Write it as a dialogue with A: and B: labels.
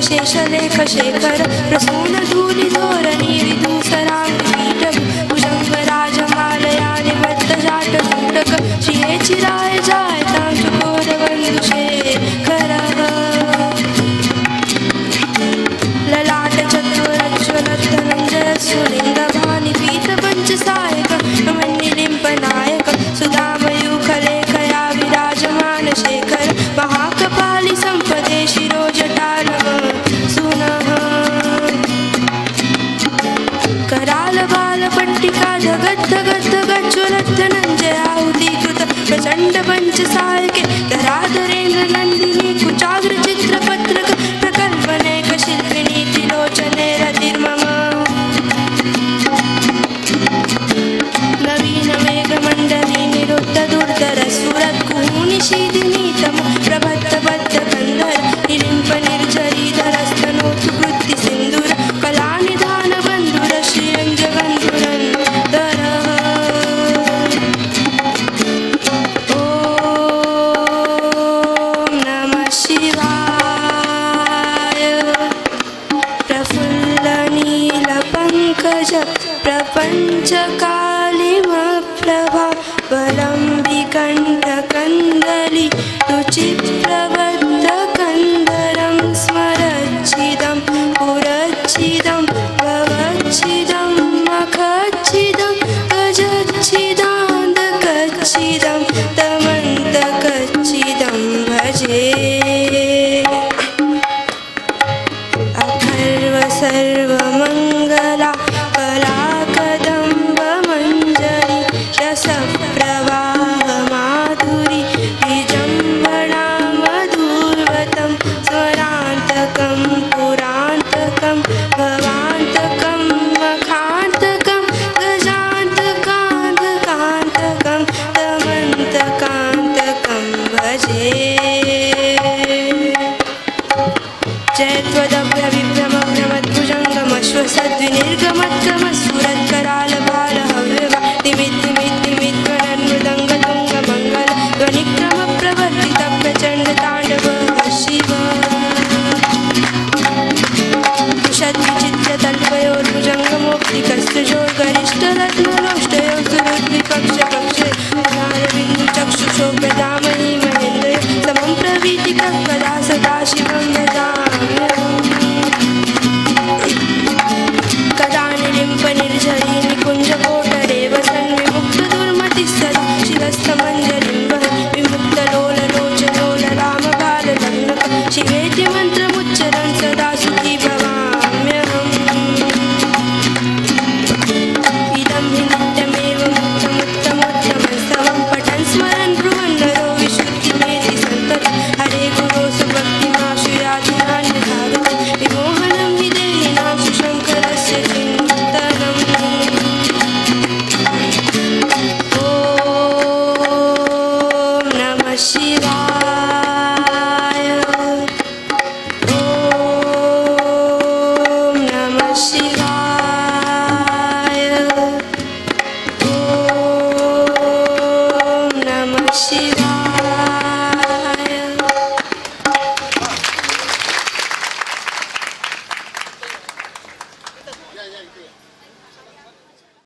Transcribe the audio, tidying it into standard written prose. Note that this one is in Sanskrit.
A: शेषलेख शेखर प्रसून धूलिधोरणी विदूसराङ्गीटक भुजङ्गराजमालया निबद्धजाटकूटक श्रिये चिराय जायतां चकोरवन्दुशेखरः ललाटचत्वरज्ज्वलद्धनञ्जयस्फुलिङ्गभानि पीतपञ्चसायक नमन्निलिम्पनायक सुधामयूखलेखया विराजमानशेखर महाकपालि सम्पदे शिरोजटानः सुनः करालबालपट्टिका धगद्धगद्धगज्ज्वलद्धनञ्जयाहुतीकृत प्रचण्डपञ्चसायके धराधरेन्द्रनन्दिनी कुचाग्रचित्रपत्रक प्रकल्पनेकशिल्पिनी त्रिलोचने रतिर्मम नवीनमेघमण्डली निरुद्धदुर्धरस्फुरत्कुहूनिशीदिनीतम प्रबद्धबद्धकन्धर निलिम्पनिर्झरीधरस्तनोतु कृत्तिसिन्दूर कलानिधानबन्धुर श्रीरञ्जबन्धुरन्दरः ॐ नमः शिवाय प्रफुल्लनीलपङ्कज प्रपञ्चकालिमप्रभा वलम्बिकण्ठकन्दली रुचिप्रबद्धकन्दरं स्मरच्छिदं पुरच्छिदं भवच्छिदं मखच्छिदं गजच्छिदान्तकच्छिदं तमन्तकच्छिदं भजे अथर्व सर्वमङ्गला कलाकदम्बमञ्जरी रसप्रवाहमाधुरी विजृम्भणा मधुर्वतं स्वरान्तकं पुरान्तकं भवान्तकं मखान्तकं गजान्तकान्तकान्तकं तमन्तकान्तकं भजे जयत्वदभ्रविभ्रमभ्रमद्भुजङ्गमश्वसद्विनिर्गमत्कमस्फुरत्करालबालहव्यवा तिमिद्धिमिद्धिमिद्गणन्मृदङ्गतुङ्गमङ्गल ध्वनिक्रमप्रवर्तितप्रचण्डताण्डवः शिव षद्विचित्रतल्पयोर्भुजङ्गमोक्तिकस्तुजोर्गरिष्ठरत्नलोष्टयोः सुरुद्विपक्षपक्षे नारविन्दुचक्षुषोभ्यदामयी महेन्द्रयो समं प्रवीतिकः कदा सदा शिवं भजाम्यहम् कदा निलिम्पनिर्झरी निकुञ्जकोटरे वसन्विमुक्तदुर्मतिः सदा शिरस्थमञ्जलिं वहन् विमुक्तलोललोचलोलरामबाललग्नक शिवेति मन्त्रमुच्चरन् सदा सुखी भवाम्यहम् इदं हि नित्यमेव मुक्तमुत्तमोत्तमस्तवं पठन् स्मरन् ब्रुवन् नरो विशुद्धिमेति सन्ततं हरे गुरो सुभक्तिमाशुयाधिनान्यथागतं विमोहनं हि देहिनां सुशङ्करस्य चिन्तनम् ॐ नमः शिवाय ॐ नमः शिवाय